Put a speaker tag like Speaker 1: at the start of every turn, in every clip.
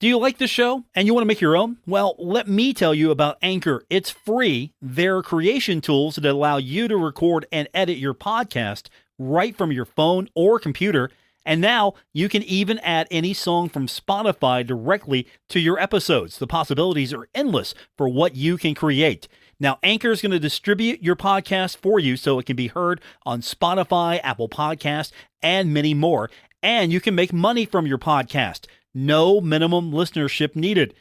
Speaker 1: Do you like the show and you want to make your own? Well, let me tell you about Anchor. It's free. They're creation tools that allow you to record and edit your podcast right from your phone or computer. And now you can even add any song from Spotify directly to your episodes. The possibilities are endless for what you can create. Now, Anchor is going to distribute your podcast for you so it can be heard on Spotify, Apple Podcasts, and many more. And you can make money from your podcast. No minimum listenership needed.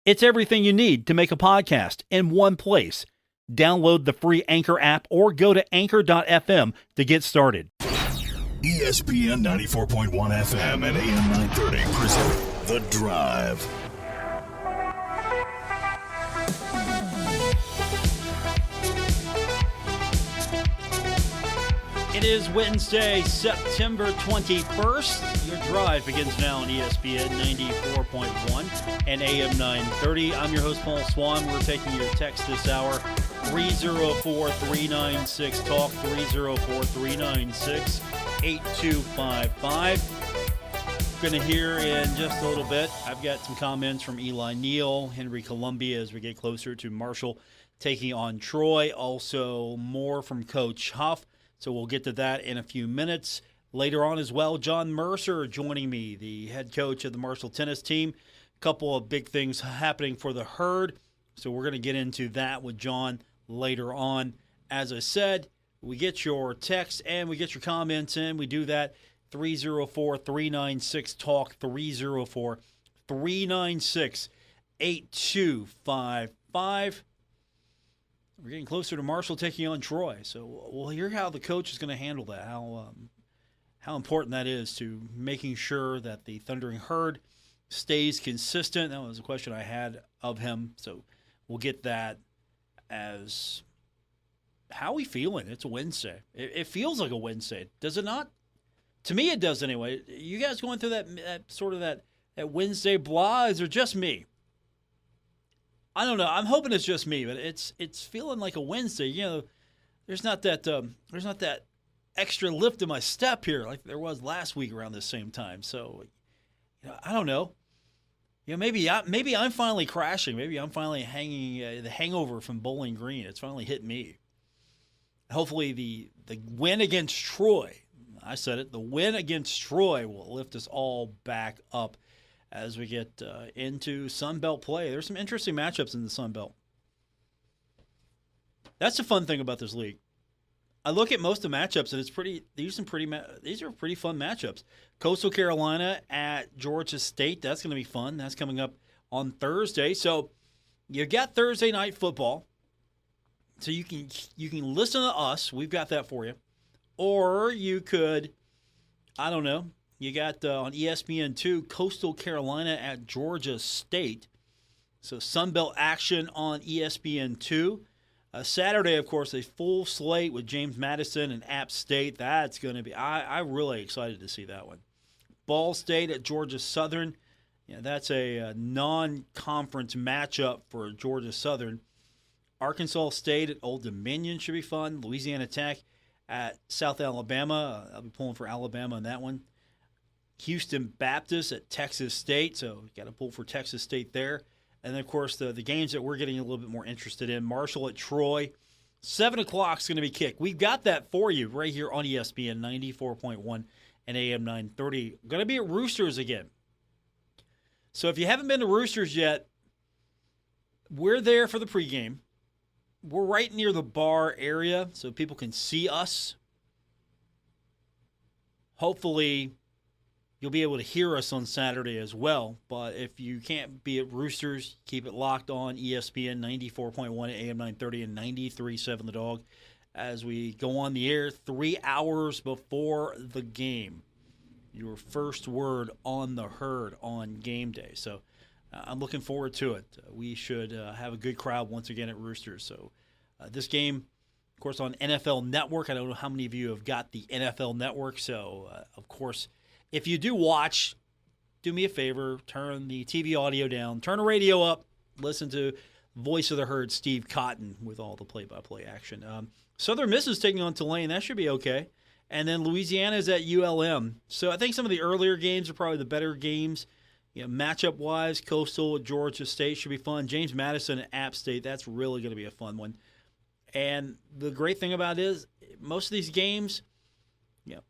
Speaker 1: It's everything you need to make a podcast in one place. Download the free Anchor app or go to anchor.fm to get started.
Speaker 2: ESPN 94.1 FM and AM 930 present The Drive.
Speaker 1: It is Wednesday, September 21st. Your drive begins now on ESPN 94.1 and AM 930. I'm your host, Paul Swann. We're taking your text this hour, 304-396-TALK, 304-396-8255. Going to hear in just a little bit. I've got some comments from Eli Neal, Henry Colombi as we get closer to Marshall taking on Troy. Also more from Coach Huff. So we'll get to that in a few minutes. Later on as well, John Mercer joining me, the head coach of the Marshall tennis team. A couple of big things happening for the Herd. So we're going to get into that with John later on. As I said, we get your texts and we get your comments in. We do that 304-396-TALK, 304-396-8255. We're getting closer to Marshall taking on Troy, so we'll hear how the coach is going to handle that, how important that is to making sure that the Thundering Herd stays consistent. That was a question I had of him, so we'll get that as how we feeling. It's a Wednesday. It feels like a Wednesday, does it not? To me, it does anyway. You guys going through that sort of that Wednesday blah? Is it just me? I don't know. I'm hoping it's just me, but it's feeling like a Wednesday. You know, there's not that extra lift in my step here like there was last week around this same time. So, you know, I don't know. You know, maybe I'm finally crashing. Maybe I'm finally hanging the hangover from Bowling Green. It's finally hit me. Hopefully, the win against Troy. I said it. The win against Troy will lift us all back up as we get into Sun Belt play. There's some interesting matchups in the Sun Belt. That's the fun thing about this league. I look at most of the matchups, and these are pretty fun matchups. Coastal Carolina at Georgia State. That's going to be fun. That's coming up on Thursday. So you got Thursday night football. So you can listen to us. We've got that for you. Or you could, I don't know, you got on ESPN2, Coastal Carolina at Georgia State. So Sunbelt action on ESPN2. Saturday, of course, a full slate with James Madison and App State. That's going to be – I'm really excited to see that one. Ball State at Georgia Southern. Yeah, that's a non-conference matchup for Georgia Southern. Arkansas State at Old Dominion should be fun. Louisiana Tech at South Alabama. I'll be pulling for Alabama in that one. Houston Baptist at Texas State, so you got to pull for Texas State there. And then, of course, the games that we're getting a little bit more interested in, Marshall at Troy. 7 o'clock is going to be kicked. We've got that for you right here on ESPN 94.1 and AM 930. Going to be at Roosters again. So if you haven't been to Roosters yet, we're there for the pregame. We're right near the bar area so people can see us. Hopefully you'll be able to hear us on Saturday as well. But if you can't be at Roosters, keep it locked on ESPN 94.1 AM 930 and 93.7 The Dog as we go on the air 3 hours before the game. Your first word on the Herd on game day. So I'm looking forward to it. We should have a good crowd once again at Roosters. So this game, of course, on NFL Network. I don't know how many of you have got the NFL Network. So, of course, if you do watch, do me a favor, turn the TV audio down, turn the radio up, listen to Voice of the Herd, Steve Cotton, with all the play-by-play action. Southern Miss is taking on Tulane. That should be okay. And then Louisiana is at ULM. So I think some of the earlier games are probably the better games Matchup-wise, Coastal at Georgia State should be fun. James Madison at App State, that's really going to be a fun one. And the great thing about it is most of these games,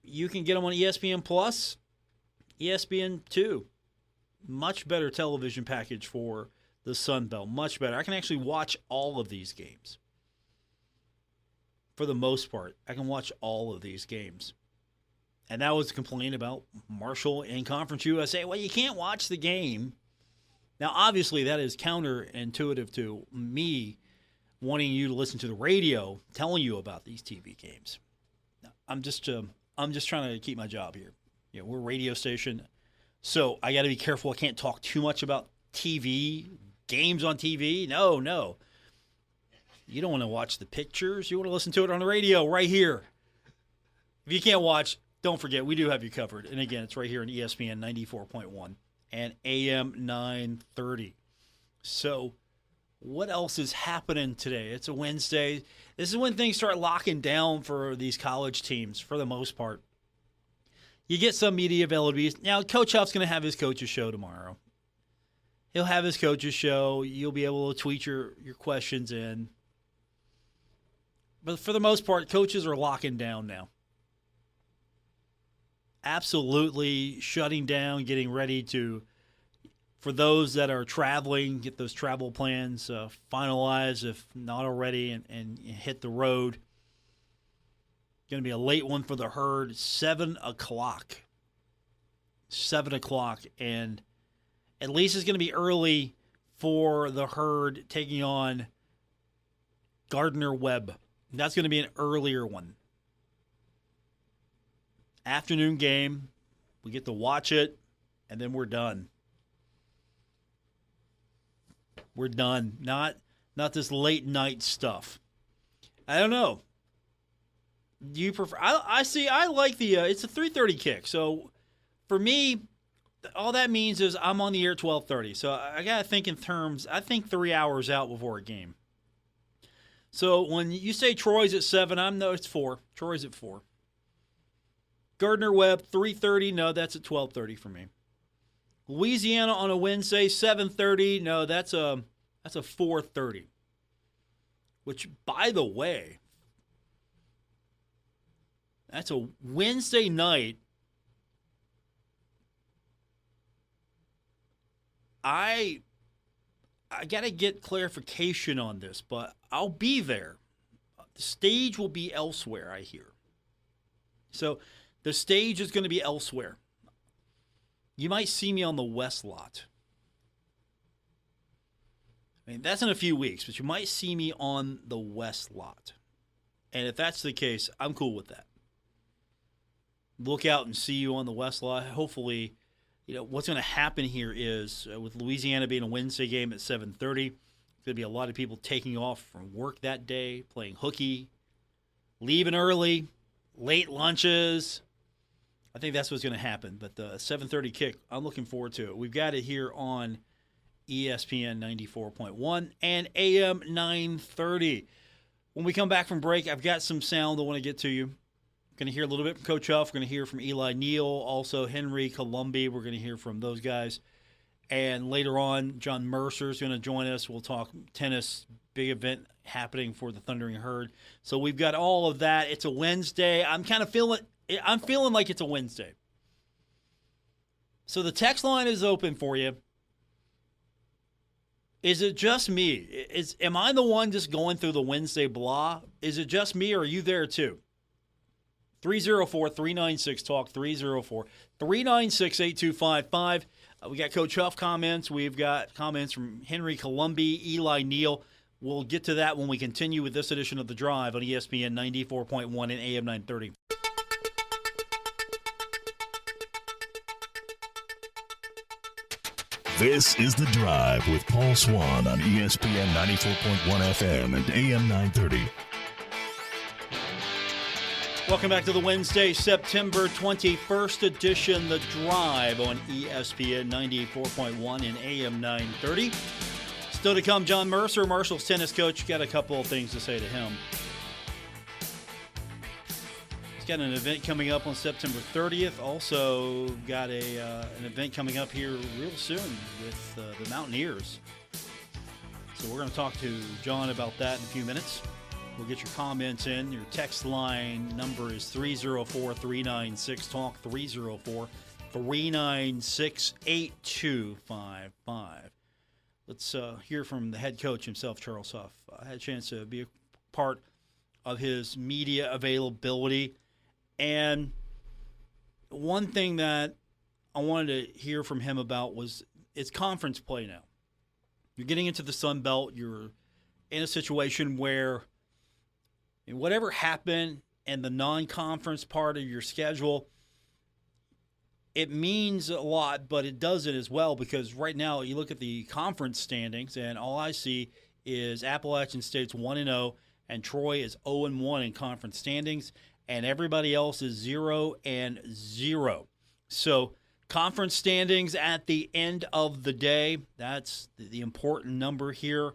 Speaker 1: you can get them on ESPN Plus, ESPN 2. Much better television package for the Sun Belt. Much better. I can actually watch all of these games. For the most part, I can watch all of these games. And that was a complaint about Marshall and Conference USA. Well, you can't watch the game. Now, obviously, that is counterintuitive to me wanting you to listen to the radio telling you about these TV games. I'm just trying to keep my job here. We're a radio station, so I got to be careful. I can't talk too much about TV, games on TV. No. You don't want to watch the pictures. You want to listen to it on the radio right here. If you can't watch, don't forget, we do have you covered. And again, it's right here on ESPN 94.1 and AM 930. So what else is happening today? It's a Wednesday. This is when things start locking down for these college teams for the most part. You get some media availability. Now, Coach Huff's going to have his coach's show tomorrow. He'll have his coach's show. You'll be able to tweet your questions in. But for the most part, coaches are locking down now. Absolutely shutting down, getting ready to, for those that are traveling, get those travel plans finalized, if not already, and hit the road. Going to be a late one for the Herd, 7 o'clock. 7 o'clock, and at least it's going to be early for the Herd taking on Gardner-Webb. That's going to be an earlier one. Afternoon game. We get to watch it, and then we're done. We're done. Not this late night stuff. I don't know. Do you prefer? I like the. It's a 3:30 kick. So for me, all that means is I'm on the air at 12:30. So I gotta think in terms. I think 3 hours out before a game. So when you say Troy's at 7, it's 4. Troy's at 4. Gardner-Webb 3:30. No, that's at 12:30 for me. Louisiana on a Wednesday 7:30. No, that's a 4:30. Which, by the way, that's a Wednesday night. I got to get clarification on this, but I'll be there. The stage will be elsewhere, I hear. So the stage is going to be elsewhere. You might see me on the West lot. I mean, that's in a few weeks, but you might see me on the West lot. And if that's the case, I'm cool with that. Look out and see you on the West lot. Hopefully, what's going to happen here is with Louisiana being a Wednesday game at 7:30, there's going to be a lot of people taking off from work that day, playing hooky, leaving early, late lunches. I think that's what's going to happen. But the 7:30 kick, I'm looking forward to it. We've got it here on ESPN 94.1 and AM 930. When we come back from break, I've got some sound I want to get to you. Going to hear a little bit from Coach Huff. We're going to hear from Eli Neal, also Henry Colombi. We're going to hear from those guys. And later on, John Mercer is going to join us. We'll talk tennis, big event happening for the Thundering Herd. So we've got all of that. It's a Wednesday. I'm feeling like it's a Wednesday. So the text line is open for you. Is it just me? Am I the one just going through the Wednesday blah? Is it just me, or are you there too? 304-396-TALK, 304-396-8255. We got Coach Huff comments. We've got comments from Henry Colombi, Eli Neal. We'll get to that when we continue with this edition of The Drive on ESPN 94.1 and AM 930.
Speaker 2: This is The Drive with Paul Swann on ESPN 94.1 FM and AM 930.
Speaker 1: Welcome back to the Wednesday, September 21st edition, The Drive on ESPN 94.1 and AM 930. Still to come, John Mercer, Marshall's tennis coach. Got a couple of things to say to him. He's got an event coming up on September 30th. Also got an event coming up here real soon with the Mountaineers. So we're going to talk to John about that in a few minutes. We'll get your comments in. Your text line number is 304-396-TALK, 304-396-8255. Let's hear from the head coach himself, Charles Huff. I had a chance to be a part of his media availability. And one thing that I wanted to hear from him about was it's conference play now. You're getting into the Sun Belt. You're in a situation where whatever happened in the non-conference part of your schedule, it means a lot, but it doesn't as well, because right now you look at the conference standings and all I see is Appalachian State's 1-0 and Troy is 0-1 in conference standings, and everybody else is 0-0. So conference standings at the end of the day, that's the important number here.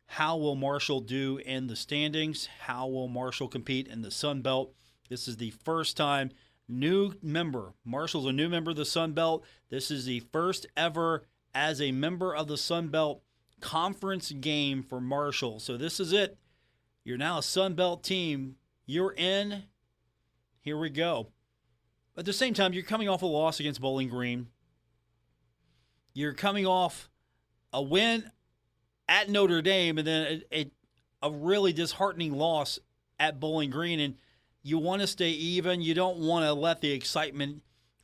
Speaker 1: How will Marshall do in the standings? How will Marshall compete in the Sun Belt? This is the first time new member. Marshall's a new member of the Sun Belt. This is the first ever as a member of the Sun Belt conference game for Marshall. So this is it. You're now a Sun Belt team. You're in. Here we go. At the same time, you're coming off a loss against Bowling Green. You're coming off a win at Notre Dame, and then a really disheartening loss at Bowling Green. And you want to stay even. You don't want to let the excitement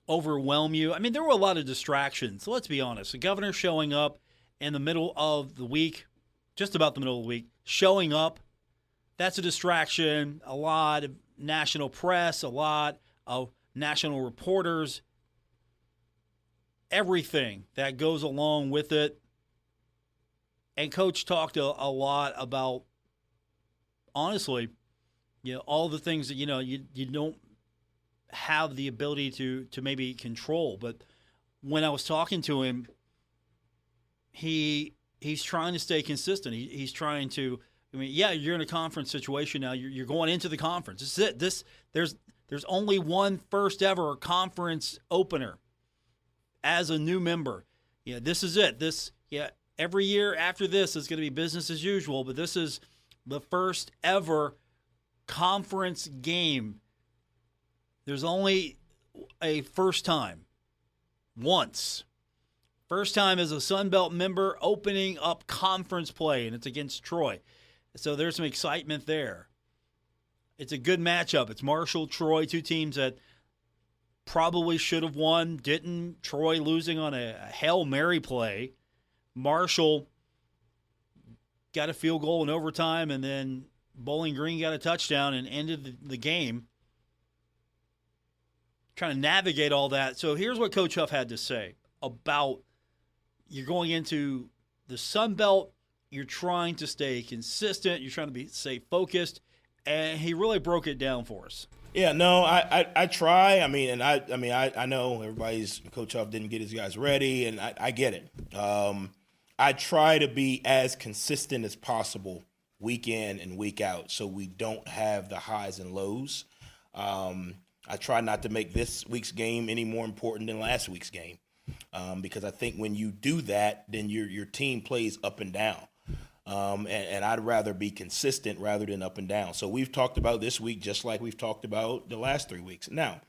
Speaker 1: overwhelm you. I mean, there were a lot of distractions. Let's be honest. The governor showing up in the middle of the week, just about the middle of the week, showing up, that's a distraction. A lot of national press, a lot of national reporters, everything that goes along with it. And Coach talked a lot about, honestly, all the things that, you don't have the ability to maybe control. But when I was talking to him, he's trying to stay consistent. He's trying to, you're in a conference situation now. You're going into the conference. This is it. There's only one first ever conference opener as a new member. This is it. Every year after this is going to be business as usual, but this is the first ever conference game. There's only a first time. Once. First time as a Sun Belt member opening up conference play, and it's against Troy. So there's some excitement there. It's a good matchup. It's Marshall, Troy, two teams that probably should have won, didn't. Troy losing on a Hail Mary play. Marshall got a field goal in overtime, and then Bowling Green got a touchdown and ended the game. Trying to navigate all that. So here's what Coach Huff had to say about you're going into the Sun Belt. You're trying to stay consistent. You're trying to stay focused. And he really broke it down for us.
Speaker 3: Yeah, no, I try. I know everybody's Coach Huff didn't get his guys ready, and I get it. I try to be as consistent as possible week in and week out so we don't have the highs and lows. I try not to make this week's game any more important than last week's game because I think when you do that, then your team plays up and down. And I'd rather be consistent rather than up and down. So we've talked about this week just like we've talked about the last 3 weeks. Now,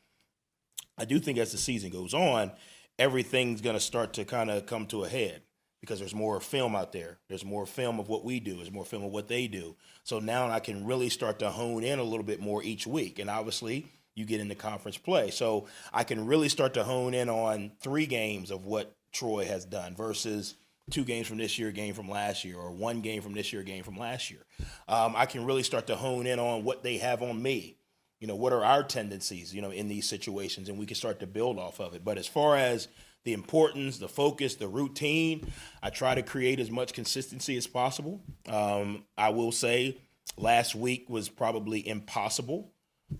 Speaker 3: I do think as the season goes on, everything's going to start to kind of come to a head because there's more film out there. There's more film of what we do. There's more film of what they do. So now I can really start to hone in a little bit more each week. And obviously, you get into conference play. So I can really start to hone in on 3 games of what Troy has done versus 2 games from this year, a game from last year, or 1 game from this year, a game from last year. I can really start to hone in on what they have on me. What are our tendencies, in these situations, and we can start to build off of it. But as far as the importance, the focus, the routine, I try to create as much consistency as possible. I will say last week was probably impossible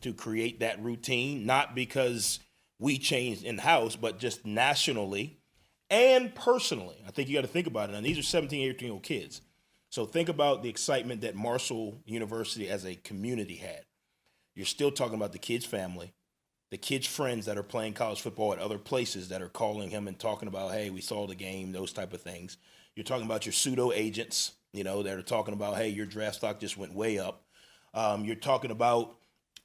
Speaker 3: to create that routine, not because we changed in-house, but just nationally and personally. I think you got to think about it. And these are 17, 18-year-old kids. So think about the excitement that Marshall University as a community had. you're still talking about the kid's family, the kid's friends that are playing college football at other places that are calling him and talking about, hey, we saw the game, those type of things. You're talking about your pseudo agents, that are talking about, hey, your draft stock just went way up. You're talking about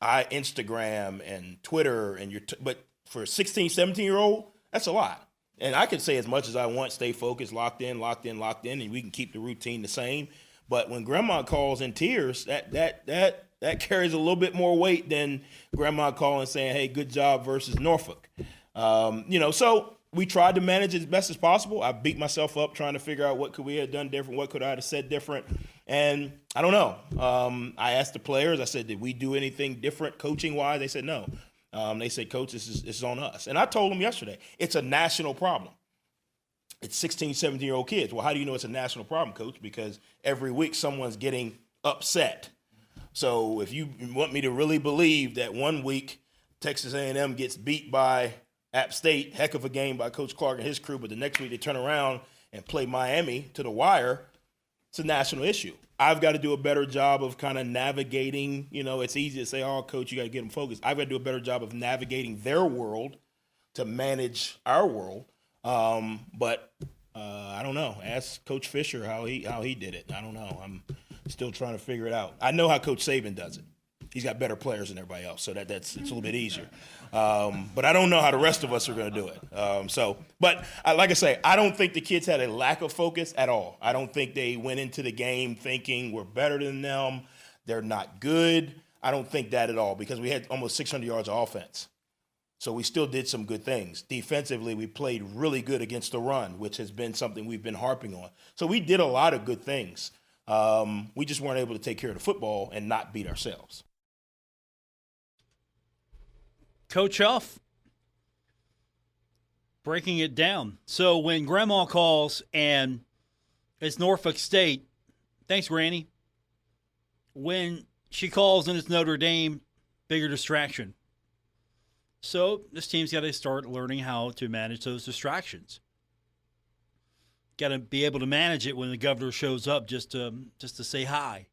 Speaker 3: Instagram and Twitter, but for a 16, 17-year-old, that's a lot. And I can say as much as I want, stay focused, locked in, and we can keep the routine the same. But when grandma calls in tears, that carries a little bit more weight than grandma calling saying, hey, good job versus Norfolk. So we tried to manage as best as possible. I beat myself up trying to figure out what could we have done different, what could I have said different. And I don't know. I asked the players, I said, did we do anything different coaching-wise? They said no. They said, Coach, this is on us. And I told them yesterday, it's a national problem. It's 16, 17-year-old kids. Well, how do you know it's a national problem, Coach? Because every week someone's getting upset. So if you want me to really believe that one week Texas A&M gets beat by App State, heck of a game by Coach Clark and his crew, but the next week they turn around and play Miami to the wire, it's a national issue. I've got to do a better job of kind of navigating, it's easy to say, oh, Coach, you got to get them focused. I've got to do a better job of navigating their world to manage our world. But I don't know. Ask Coach Fisher how he did it. I don't know. I'm still trying to figure it out. I know how Coach Saban does it. He's got better players than everybody else, so it's a little bit easier. But I don't know how the rest of us are going to do it. But like I say, I don't think the kids had a lack of focus at all. I don't think they went into the game thinking we're better than them, they're not good. I don't think that at all, because we had almost 600 yards of offense. So we still did some good things. Defensively, we played really good against the run, which has been something we've been harping on. So we did a lot of good things. We just weren't able to take care of the football and not beat ourselves.
Speaker 1: Coach Huff, breaking it down. So when Grandma calls and it's Norfolk State, thanks, Granny. When she calls and it's Notre Dame, bigger distraction. So this team's got to start learning how to manage those distractions. Got to be able to manage it when the governor shows up just to say hi.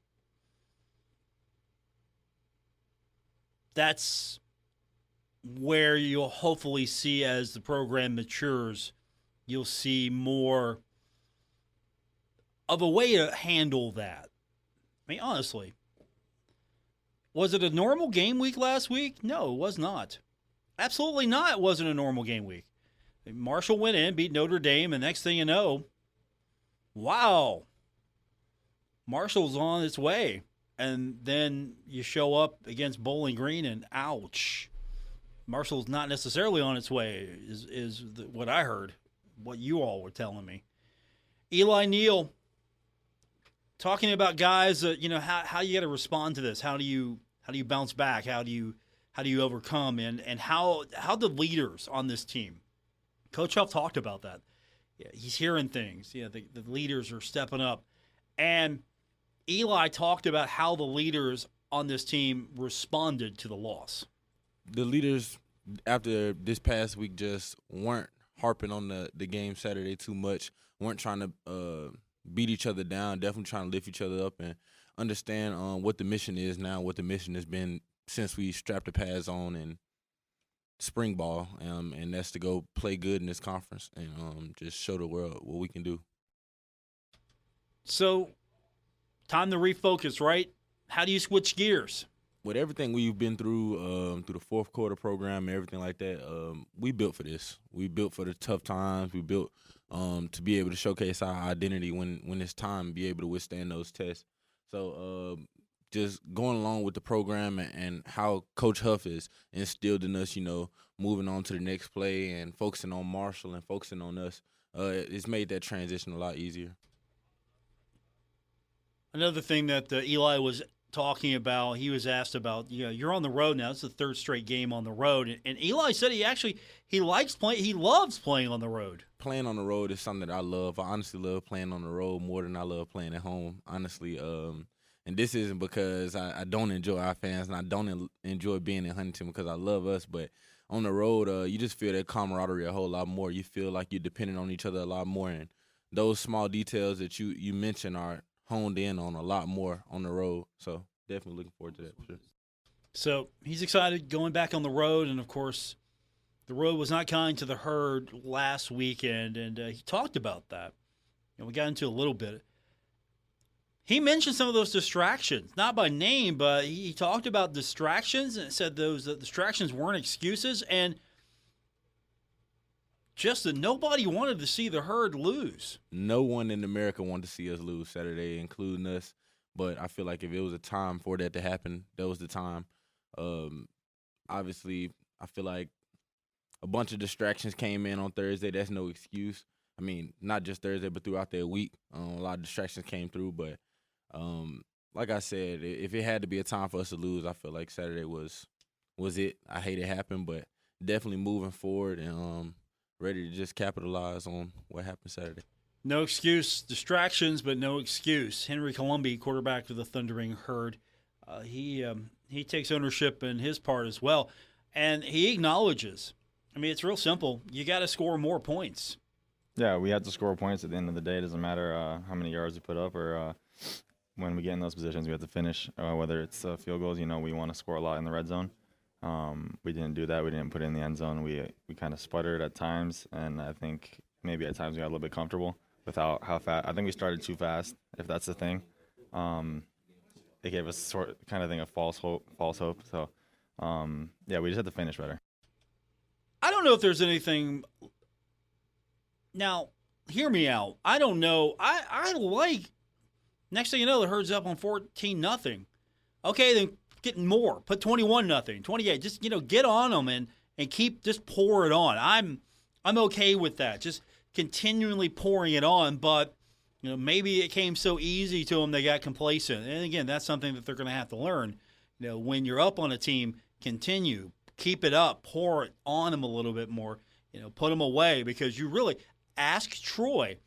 Speaker 1: That's where you'll hopefully see, as the program matures, you'll see more of a way to handle that. I mean, honestly, was it a normal game week last week? No, it was not. Absolutely not. It wasn't a normal game week. Marshall went in, beat Notre Dame, and next thing you know, wow, Marshall's on its way. And then you show up against Bowling Green and ouch. Marshall's not necessarily on its way, is what I heard, what you all were telling me. Eli Neal, talking about guys, how you got to respond to this. How do you bounce back? How do you overcome? And how the leaders on this team. Coach Huff talked about that. Yeah, he's hearing things. Yeah, the leaders are stepping up. And Eli talked about how the leaders on this team responded to the loss.
Speaker 4: The leaders after this past week just weren't harping on the game Saturday too much, weren't trying to beat each other down, definitely trying to lift each other up and understand what the mission is now, what the mission has been since we strapped the pads on in spring ball, and that's to go play good in this conference and just show the world what we can do.
Speaker 1: So, time to refocus, right? How do you switch gears?
Speaker 4: With everything we've been through the fourth quarter program and everything like that, we built for this. We built for the tough times. We built to be able to showcase our identity when it's time, be able to withstand those tests. So just going along with the program and how Coach Huff has instilled in us, moving on to the next play and focusing on Marshall and focusing on us, it's made that transition a lot easier.
Speaker 1: Another thing that Eli was talking about, he was asked about, you're on the road now. It's the third straight game on the road. And Eli said he likes playing, he loves playing on the road.
Speaker 4: Playing on the road is something that I love. I honestly love playing on the road more than I love playing at home, honestly. And this isn't because I don't enjoy our fans and I don't enjoy being in Huntington because I love us, but on the road, you just feel that camaraderie a whole lot more. You feel like you're dependent on each other a lot more. And those small details that you mentioned are honed in on a lot more on the road. So definitely looking forward to that for sure.
Speaker 1: So he's excited going back on the road, and of course, the road was not kind to the Herd last weekend, and he talked about that. And we got into a little bit. He mentioned some of those distractions, not by name, but he talked about distractions and said those distractions weren't excuses, and just that nobody wanted to see the Herd lose.
Speaker 4: No one in America wanted to see us lose Saturday, including us. But I feel like if it was a time for that to happen, that was the time. Obviously, I feel like a bunch of distractions came in on Thursday. That's no excuse. I mean, not just Thursday, but throughout the week. A lot of distractions came through. But like I said, if it had to be a time for us to lose, I feel like Saturday was it. I hate it happened, but definitely moving forward and ready to just capitalize on what happened Saturday.
Speaker 1: No excuse. Distractions, but no excuse. Henry Colombi, quarterback of the Thundering Herd, he takes ownership in his part as well, and he acknowledges. I mean, it's real simple. You got to score more points.
Speaker 5: Yeah, we have to score points at the end of the day. It doesn't matter how many yards we put up or when we get in those positions, we have to finish. Whether it's field goals, we want to score a lot in the red zone. We didn't do that. We didn't put it in the end zone. We kind of sputtered at times, and I think maybe at times we got a little bit comfortable without how fast. I think we started too fast, if that's the thing. It gave us a false hope. So, yeah, we just had to finish better.
Speaker 1: I don't know if there's anything. Now, hear me out. I don't know. I like. Next thing you know, the Herd's up on 14-0. Okay, then getting more. Put 21-0, 28. Just get on them and just pour it on. I'm okay with that. Just continually pouring it on, but maybe it came so easy to them they got complacent. And again, that's something that they're going to have to learn. When you're up on a team, continue, keep it up, pour it on them a little bit more. Put them away, because you really ask Troy.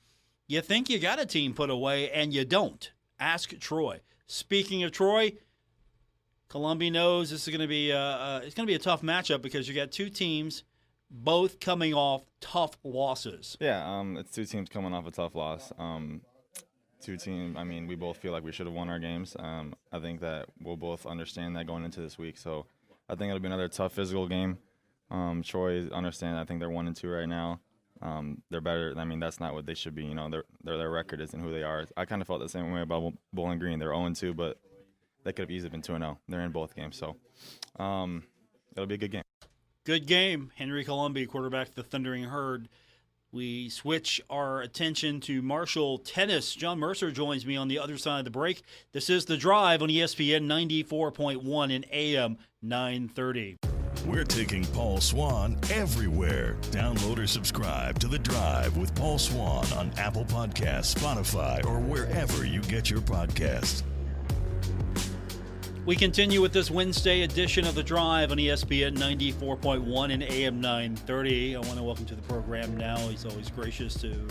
Speaker 1: You think you got a team put away, and you don't. Ask Troy. Speaking of Troy, Colombi knows this is going to be it's going to be a tough matchup, because you got two teams both coming off tough losses.
Speaker 5: Yeah, it's two teams coming off a tough loss. Two teams, we both feel like we should have won our games. I think that we'll both understand that going into this week. So I think it'll be another tough physical game. Troy understand. I think they're 1-2 right now. They're better. That's not what they should be. Their record isn't who they are. I kind of felt the same way about Bowling Green. They're 0-2, but they could have easily been 2-0. They're in both games, so it'll be a good game.
Speaker 1: Good game. Henry Colombi, quarterback of the Thundering Herd. We switch our attention to Marshall tennis. John Mercer joins me on the other side of the break. This is The Drive on ESPN 94.1 and AM 930.
Speaker 2: We're taking Paul Swann everywhere. Download or subscribe to The Drive with Paul Swann on Apple Podcasts, Spotify, or wherever you get your podcasts.
Speaker 1: We continue with this Wednesday edition of The Drive on ESPN 94.1 and AM 930. I want to welcome to the program now. He's always gracious to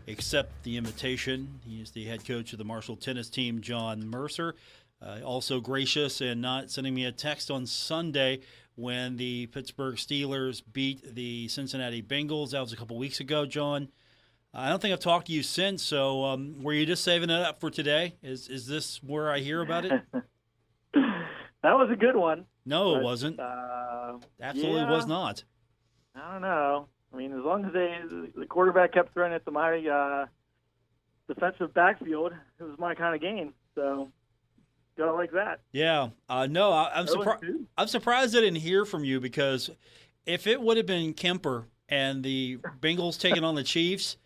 Speaker 1: accept the invitation. He is the head coach of the Marshall tennis team, John Mercer. Also gracious in not sending me a text on Sunday when the Pittsburgh Steelers beat the Cincinnati Bengals. That was a couple weeks ago, John. I don't think I've talked to you since, so were you just saving it up for today? Is this where I hear about it?
Speaker 6: That was a good one.
Speaker 1: No, it wasn't. Absolutely was not.
Speaker 6: I don't know. As long as the quarterback kept throwing it to my defensive backfield, it was my kind of game. So, gotta like that.
Speaker 1: Yeah. No, I'm surprised. I'm surprised I didn't hear from you, because if it would have been Kemper and the Bengals taking on the Chiefs,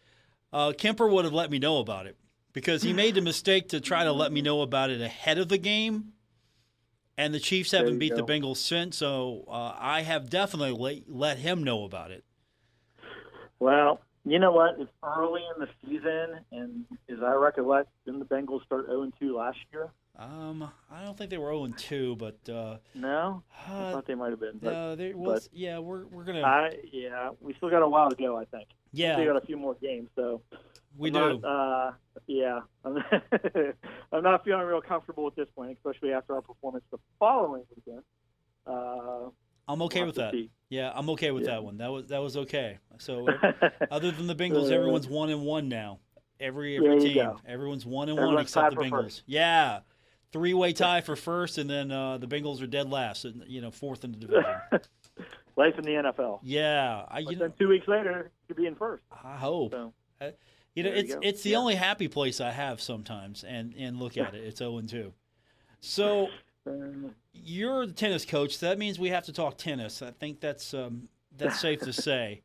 Speaker 1: Kemper would have let me know about it, because he made the mistake to try to let me know about it ahead of the game. And the Chiefs haven't beat the Bengals since, so I have definitely let him know about it.
Speaker 6: Well, you know what? It's early in the season, and as I recollect, didn't the Bengals start 0-2 last year?
Speaker 1: I don't think they were 0-2, but
Speaker 6: no, I thought they might have been.
Speaker 1: But, yeah, we're gonna.
Speaker 6: We still got a while to go, I think.
Speaker 1: Yeah,
Speaker 6: we still got a few more games, so
Speaker 1: we do.
Speaker 6: I'm not feeling real comfortable at this point, especially after our performance the following weekend.
Speaker 1: I'm okay with that. Yeah, I'm okay with that one. That was okay. So, other than the Bengals, everyone's 1-1 now. Every team, everyone's 1-1 except the Bengals. Yeah, three-way tie for first, and then the Bengals are dead last, and fourth in the division.
Speaker 6: Life in the NFL.
Speaker 1: Yeah,
Speaker 6: Then 2 weeks later, you'll be in first.
Speaker 1: I hope.
Speaker 6: So,
Speaker 1: it's the only happy place I have sometimes, and look at it, it's 0-2. So you're the tennis coach. So that means we have to talk tennis. I think that's safe to say.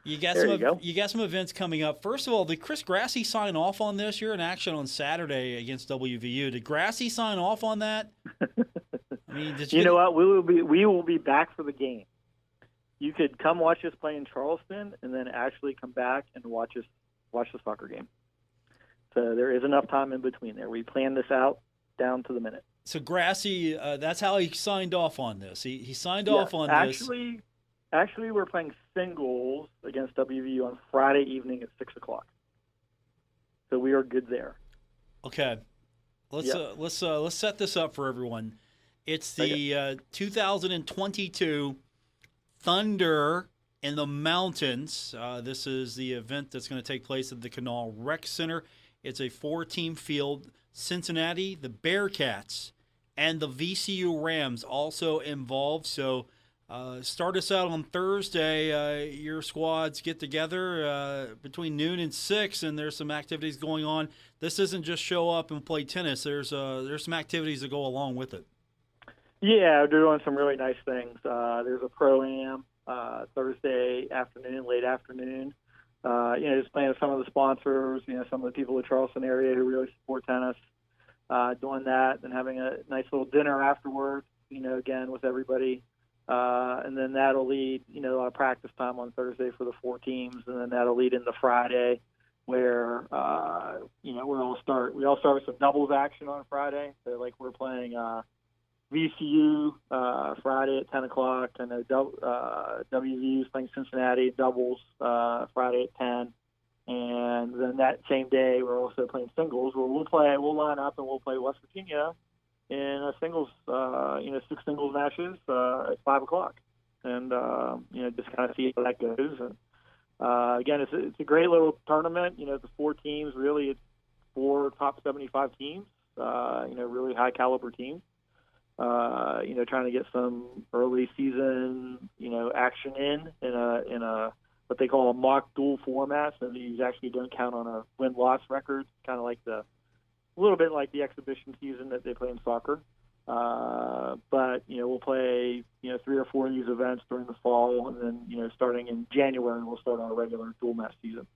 Speaker 1: You got some events coming up. First of all, did Chris Grassy sign off on this? You're in action on Saturday against WVU. Did Grassy sign off on that? I mean,
Speaker 6: you know what? We will be back for the game. You could come watch us play in Charleston, and then actually come back and watch the soccer game. So there is enough time in between there. We planned this out down to the minute.
Speaker 1: So Grassy, that's how he signed off on this. He signed off on this.
Speaker 6: Actually, we're playing singles against WVU on Friday evening at 6:00. So we are good there.
Speaker 1: Okay, let's set this up for everyone. It's the 2022 Thunder in the Mountains. This is the event that's going to take place at the Canal Rec Center. It's a 4-team field. Cincinnati, the Bearcats, and the VCU Rams also involved. So start us out on Thursday. Your squads get together between noon and 6, and there's some activities going on. This isn't just show up and play tennis. There's some activities that go along with it. Yeah,
Speaker 6: we're doing some really nice things. There's a pro-am Thursday afternoon, late afternoon. Just playing with some of the sponsors, some of the people in the Charleston area who really support tennis, doing that, and having a nice little dinner afterwards, again, with everybody. And then that'll lead, a lot of practice time on Thursday for the 4 teams, and then that'll lead into Friday where, we all start with some doubles action on Friday. So, like, we're playing VCU Friday at 10 o'clock, and WVU is playing Cincinnati doubles Friday at 10. And then that same day, we're also playing singles, where we'll line up and we'll play West Virginia in a singles, 6 singles matches at 5 o'clock, and just kind of see how that goes. And again, it's a great little tournament. The 4 teams, really, it's 4 top 75 teams. Really high caliber teams. Trying to get some early season, action in a what they call a mock dual format, so these actually don't count on a win-loss record, kind of like a little bit like the exhibition season that they play in soccer. But we'll play 3 or 4 of these events during the fall, and then starting in January we'll start our regular dual match season.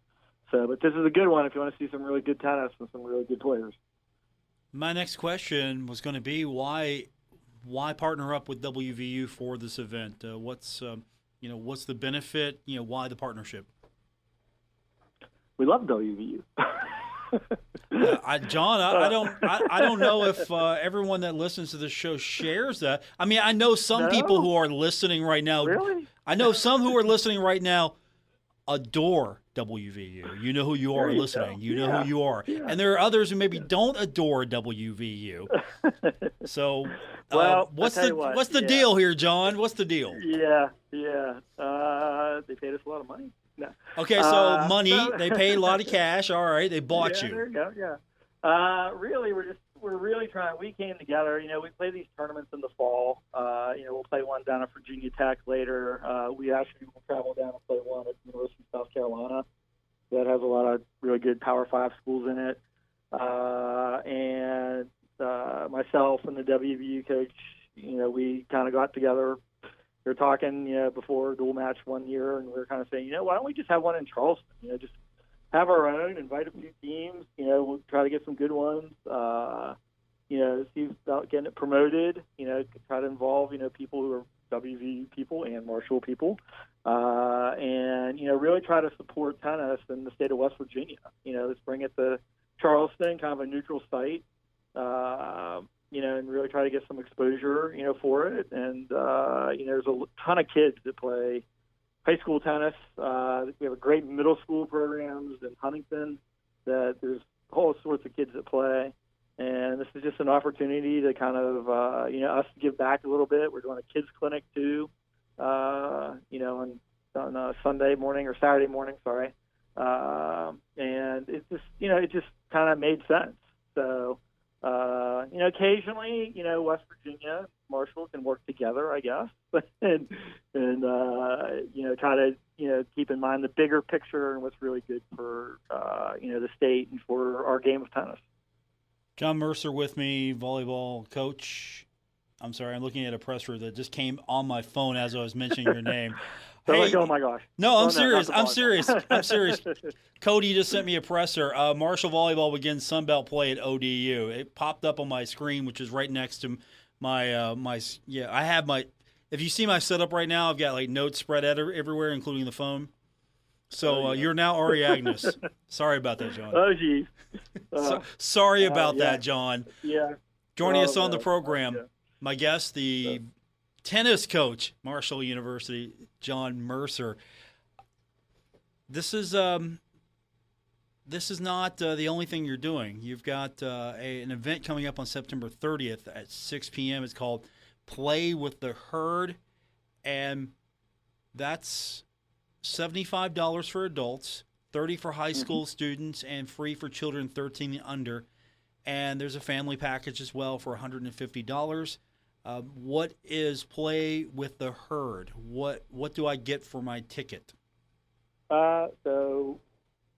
Speaker 6: So, but this is a good one if you want to see some really good tennis and some really good players.
Speaker 1: My next question was going to be why partner up with WVU for this event? What's the benefit? Why the partnership?
Speaker 6: We love WVU.
Speaker 1: John, I don't know if everyone that listens to this show shares that. I mean, I know some people who are listening right now.
Speaker 6: Really?
Speaker 1: I know some who are listening right now adore WVU. You know who you are listening. You know who you are. Yeah. And there are others who maybe don't adore WVU. So, what's the deal here, John? What's the deal?
Speaker 6: Yeah. They paid us a lot of money. No.
Speaker 1: Okay, so money. They paid a lot of cash. All right, they bought you.
Speaker 6: There you go. Yeah. Really, we're really trying. We came together. We play these tournaments in the fall. We'll play one down at Virginia Tech later. We actually will travel down and play one at the University of South Carolina that has a lot of really good Power 5 schools in it. And myself and the WVU coach, we kind of got together. We were talking, before dual match one year, and we were kind of saying, why don't we just have one in Charleston? Just have our own, invite a few teams. We'll try to get some good ones. See about getting it promoted. Try to involve, people who are WVU people and Marshall people, and really try to support tennis in the state of West Virginia. Let's bring it to Charleston, kind of a neutral site. And really try to get some exposure, for it. And, there's a ton of kids that play high school tennis. We have a great middle school programs in Huntington that there's all sorts of kids that play. And this is just an opportunity to kind of, us to give back a little bit. We're doing a kids clinic too, on a Sunday morning or Saturday morning, sorry. And it just kind of made sense. So, Occasionally, West Virginia, Marshall can work together, I guess, and try to, keep in mind the bigger picture and what's really good for, the state and for our game of tennis.
Speaker 1: John Mercer with me, volleyball coach. I'm sorry, I'm looking at a presser that just came on my phone as I was mentioning your name.
Speaker 6: Hey, oh my gosh.
Speaker 1: No, I'm
Speaker 6: no,
Speaker 1: serious.
Speaker 6: not the volleyball.
Speaker 1: I'm serious. Cody just sent me a presser. Marshall volleyball begins Sunbelt play at ODU. It popped up on my screen, which is right next to my I have my. If you see my setup right now, I've got like notes spread out everywhere, including the phone. So you're now Ari Agnes. Sorry about that, John.
Speaker 6: Oh, geez.
Speaker 1: Sorry about that, John.
Speaker 6: Yeah.
Speaker 1: Joining us on the program,
Speaker 6: Yeah.
Speaker 1: my guest, the tennis coach, Marshall University, John Mercer. This is not the only thing you're doing. You've got an event coming up on September 30th at 6 p.m. It's called Play with the Herd, and that's $75 for adults, $30 for high school students, and free for children 13 and under. And there's a family package as well for $150. What is Play with the Herd? What do I get for my ticket?
Speaker 6: So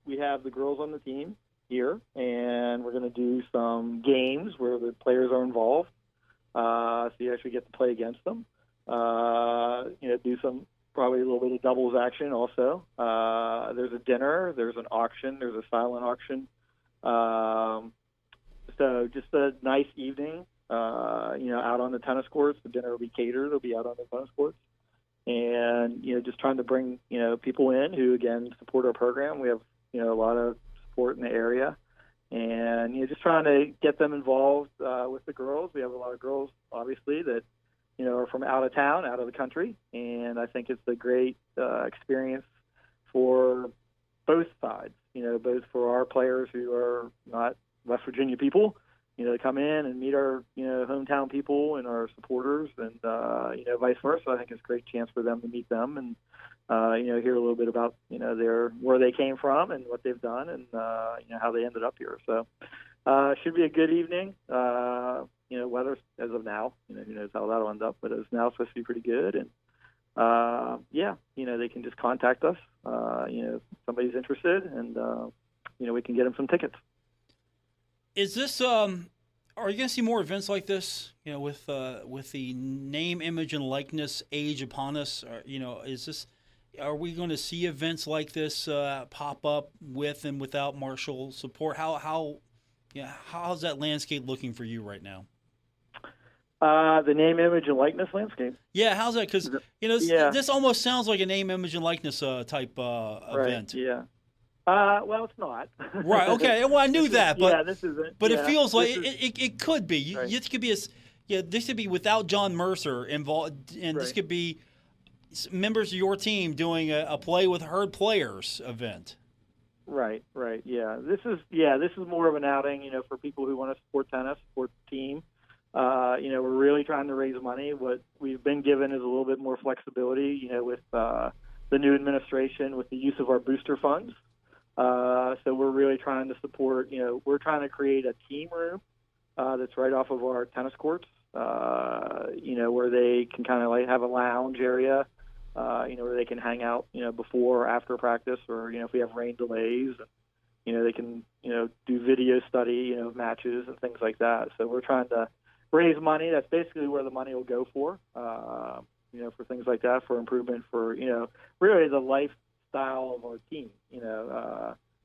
Speaker 6: we have the girls on the team here, and we're going to do some games where the players are involved. So you actually get to play against them. Do some probably a little bit of doubles action also. There's a dinner, there's an auction, there's a silent auction. So just a nice evening, out on the tennis courts. The dinner will be catered. It'll be out on the tennis courts. And, just trying to bring, people in who, again, support our program. We have, a lot of support in the area. And, just trying to get them involved with the girls. We have a lot of girls, obviously, that, are from out of town, out of the country. And I think it's a great experience for both sides, both for our players who are not West Virginia people, to come in and meet our, hometown people and our supporters, and, vice versa. I think it's a great chance for them to meet them and, hear a little bit about, where they came from and what they've done and, how they ended up here. So should be a good evening. Weather as of now, who knows how that'll end up, but it's now supposed to be pretty good. And, they can just contact us, if somebody's interested, and, we can get them some tickets.
Speaker 1: Is this are you going to see more events like this? With the name, image, and likeness age upon us. Are we going to see events like this pop up with and without Marshall support? How's that landscape looking for you right now?
Speaker 6: The name, image, and likeness landscape.
Speaker 1: Yeah, how's that? Because this almost sounds like a name, image, and likeness type event.
Speaker 6: Yeah. Well, it's not.
Speaker 1: Right. Okay. Well, I knew that, but
Speaker 6: this isn't.
Speaker 1: But it feels like it could be. Right. This could be this could be without John Mercer involved, and this could be members of your team doing a Play with Herd players event.
Speaker 6: Right. Yeah. This is more of an outing, for people who want to support tennis, support the team. We're really trying to raise money. What we've been given is a little bit more flexibility, with the new administration, with the use of our booster funds. So we're really trying to support, we're trying to create a team room that's right off of our tennis courts, where they can kind of like have a lounge area, where they can hang out, before or after practice, or, if we have rain delays, they can, do video study, matches and things like that. So we're trying to raise money. That's basically where the money will go for, for things like that, for improvement, for, really the lifestyle of our team.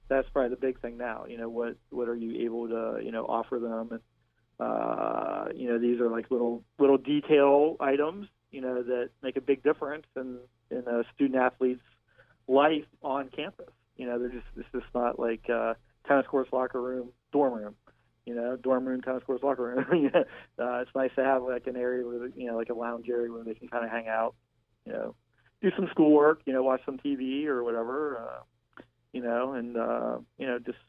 Speaker 6: That's probably the big thing now. What are you able to, offer them? And, these are like little detail items, that make a big difference in a student athlete's life on campus. It's just not like tennis courts, locker room, dorm room. Dorm room, tennis courts, locker room. It's nice to have like an area where, like a lounge area where they can kind of hang out, do some schoolwork, watch some TV or whatever, and just,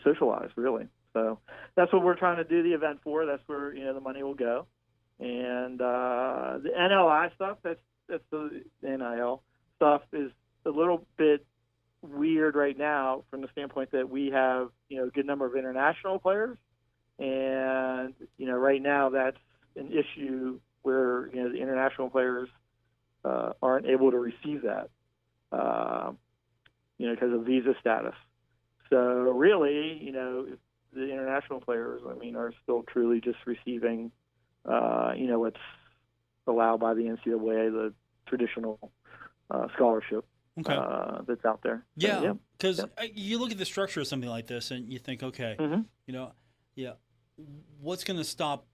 Speaker 6: socialize really. So that's what we're trying to do the event for. That's where, the money will go. And the NLI stuff, that's the NIL stuff is a little bit weird right now from the standpoint that we have, a good number of international players, And, right now that's an issue where, the international players aren't able to receive that, because of visa status. So really, if the international players, are still truly just receiving, what's allowed by the NCAA, the traditional scholarship that's out there.
Speaker 1: Yeah, because you look at the structure of something like this and you think, okay, what's going to stop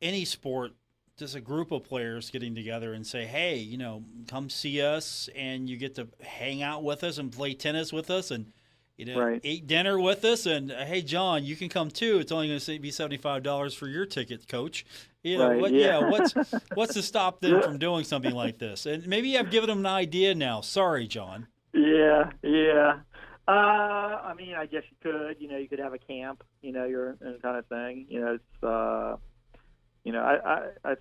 Speaker 1: any sport, just a group of players getting together and say, hey, come see us and you get to hang out with us and play tennis with us and eat dinner with us, and hey, John, you can come too. It's only going to be $75 for your ticket, Coach. What's to stop them from doing something like this? And maybe I've given them an idea now. Sorry, John.
Speaker 6: Yeah. I guess you could. You could have a camp. You're and kind of thing. It's. I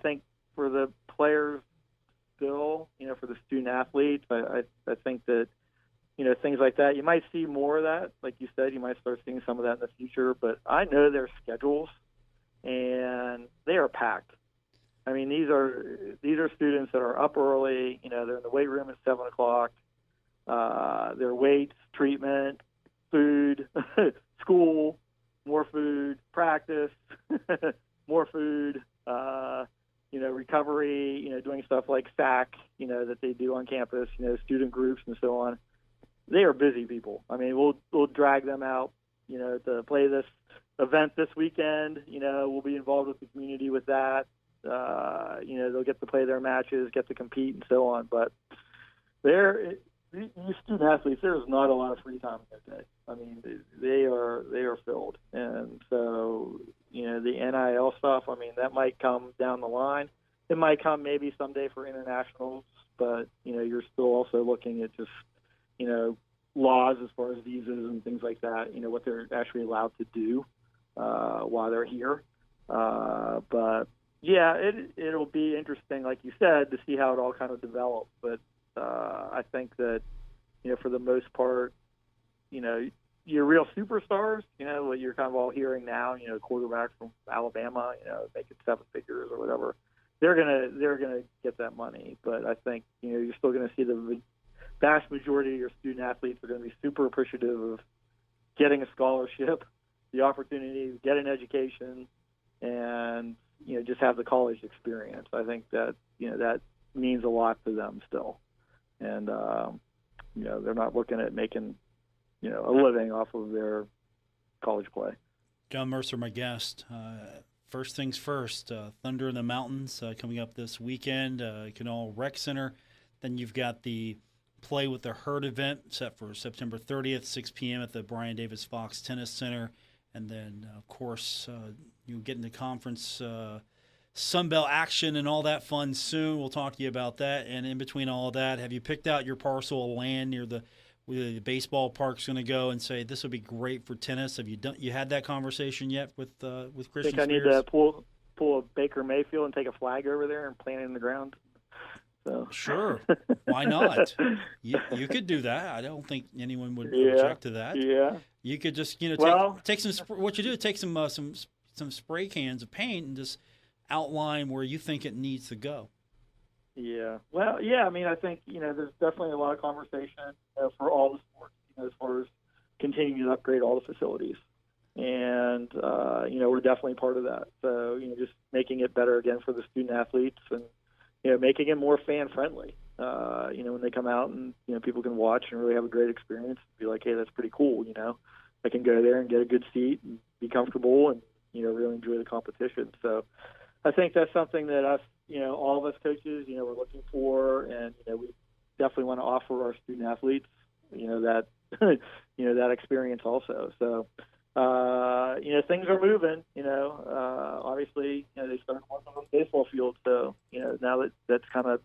Speaker 6: think for the players, still, for the student athletes, I think that. Things like that. You might see more of that. Like you said, you might start seeing some of that in the future. But I know their schedules, and they are packed. These are students that are up early. They're in the weight room at 7 o'clock. Their weights, treatment, food, school, more food, practice, more food. Recovery. Doing stuff like SAC. That they do on campus. Student groups and so on. They are busy people. We'll drag them out, to play this event this weekend. We'll be involved with the community with that. They'll get to play their matches, get to compete, and so on. But these student athletes, there's not a lot of free time in their day. They are filled, and so the NIL stuff. That might come down the line. It might come maybe someday for internationals, but you're still also looking at just laws as far as visas and things like that, what they're actually allowed to do while they're here. But yeah, it'll be interesting, like you said, to see how it all kind of develops. But I think that, for the most part, your real superstars, what you're kind of all hearing now, quarterbacks from Alabama, making 7 figures or whatever, they're gonna get that money. But I think, you're still gonna see the vast majority of your student athletes are going to be super appreciative of getting a scholarship, the opportunity to get an education, and just have the college experience. I think that that means a lot to them still, and they're not looking at making a living off of their college play.
Speaker 1: John Mercer, my guest. First things first, Thunder in the Mountains coming up this weekend, Canal Rec Center. Then you've got the Play with the Herd event set for September 30th, 6 p.m. at the Brian Davis Fox Tennis Center. And then, of course, you get into conference Sunbelt action and all that fun soon. We'll talk to you about that. And in between all of that, have you picked out your parcel of land near where the baseball park's going to go and say this would be great for tennis? Have you had that conversation yet with Christian?
Speaker 6: I think I need to pull a Baker Mayfield and take a flag over there and plant it in the ground. So.
Speaker 1: Sure, why not? You could do that. I don't think anyone would object to that.
Speaker 6: Yeah,
Speaker 1: you could just take some. What you do? Take some spray cans of paint and just outline where you think it needs to go.
Speaker 6: Yeah. Well, yeah. I think there's definitely a lot of conversation for all the sports as far as continuing to upgrade all the facilities, and we're definitely part of that. So just making it better again for the student athletes and. Making it more fan-friendly, when they come out and, people can watch and really have a great experience. Be like, hey, that's pretty cool, I can go there and get a good seat and be comfortable and, really enjoy the competition. So I think that's something that us, all of us coaches, we're looking for, and, we definitely want to offer our student athletes, that, that experience also. So, things are moving, obviously, they started working on the baseball field. So, now that's kind of,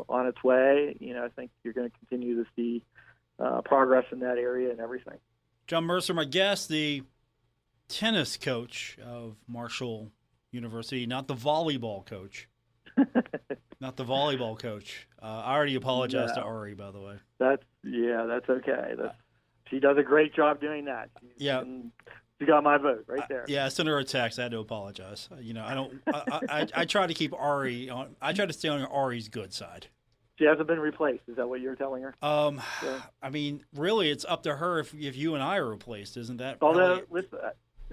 Speaker 6: on its way, I think you're going to continue to see progress in that area and everything.
Speaker 1: John Mercer, my guest, the tennis coach of Marshall University, not the volleyball coach. Not the volleyball coach. I already apologized to Ari, by the way. That's
Speaker 6: okay. She does a great job doing that. She's You got my vote right there.
Speaker 1: Yeah, I sent her a text. I had to apologize. I don't. I try to keep Ari on. I try to stay on Ari's good side.
Speaker 6: She hasn't been replaced. Is that what you're telling her?
Speaker 1: I mean, really, it's up to her if you and I are replaced, isn't that?
Speaker 6: Although, listen,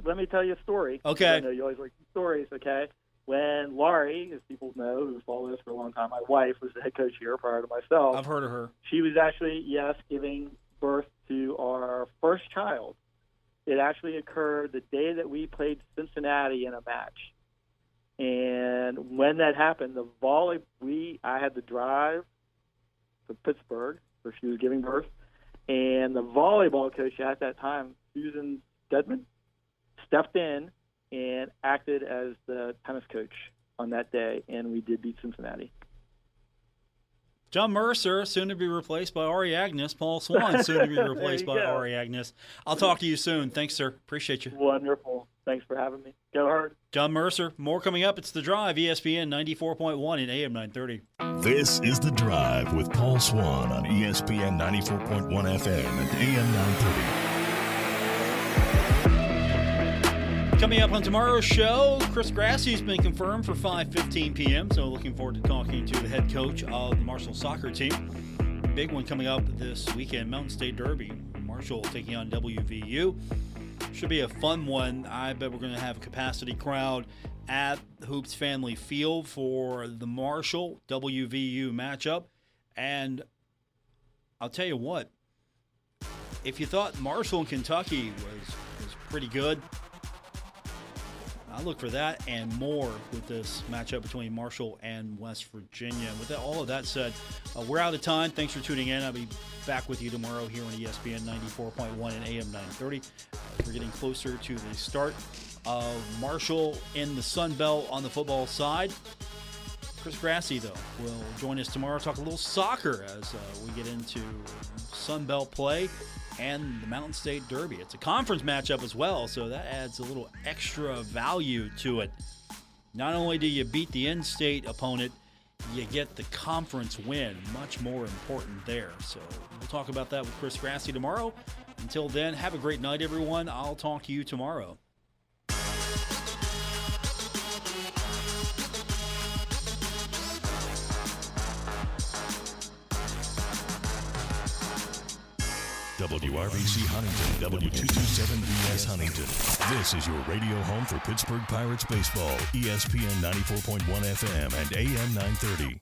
Speaker 6: let me tell you a story.
Speaker 1: Okay.
Speaker 6: I know you always like stories. Okay. When Laurie, as people know who follow us for a long time, my wife was the head coach here prior to myself.
Speaker 1: I've heard of her.
Speaker 6: She was actually, giving birth to our first child. It actually occurred the day that we played Cincinnati in a match. And when that happened, I had to drive to Pittsburgh where she was giving birth. And the volleyball coach at that time, Susan Stedman, stepped in and acted as the tennis coach on that day, and we did beat Cincinnati.
Speaker 1: John Mercer, soon to be replaced by Ari Agnes. Paul Swann, soon to be replaced by Ari Agnes. I'll talk to you soon. Thanks, sir. Appreciate you.
Speaker 6: Wonderful. Thanks for having me. Go Herd.
Speaker 1: John Mercer. More coming up. It's The Drive, ESPN 94.1 and AM 930.
Speaker 2: This is The Drive with Paul Swann on ESPN 94.1 FM and AM 930.
Speaker 1: Coming up on tomorrow's show, Chris Grassie's been confirmed for 5:15 p.m., so looking forward to talking to the head coach of the Marshall soccer team. Big one coming up this weekend, Mountain State Derby. Marshall taking on WVU. Should be a fun one. I bet we're going to have a capacity crowd at Hoops Family Field for the Marshall WVU matchup. And I'll tell you what, if you thought Marshall and Kentucky was pretty good, I look for that and more with this matchup between Marshall and West Virginia. With all of that said, we're out of time. Thanks for tuning in. I'll be back with you tomorrow here on ESPN 94.1 and AM 930. We're getting closer to the start of Marshall in the Sun Belt on the football side. Chris Grassie, though, will join us tomorrow, talk a little soccer as we get into Sun Belt play and the Mountain State Derby. It's a conference matchup as well, so that adds a little extra value to it. Not only do you beat the in-state opponent, you get the conference win. Much more important there. So we'll talk about that with Chris Grassie tomorrow. Until then, have a great night, everyone. I'll talk to you tomorrow.
Speaker 2: WRBC Huntington, W227BS Huntington. This is your radio home for Pittsburgh Pirates baseball, ESPN 94.1 FM and AM 930.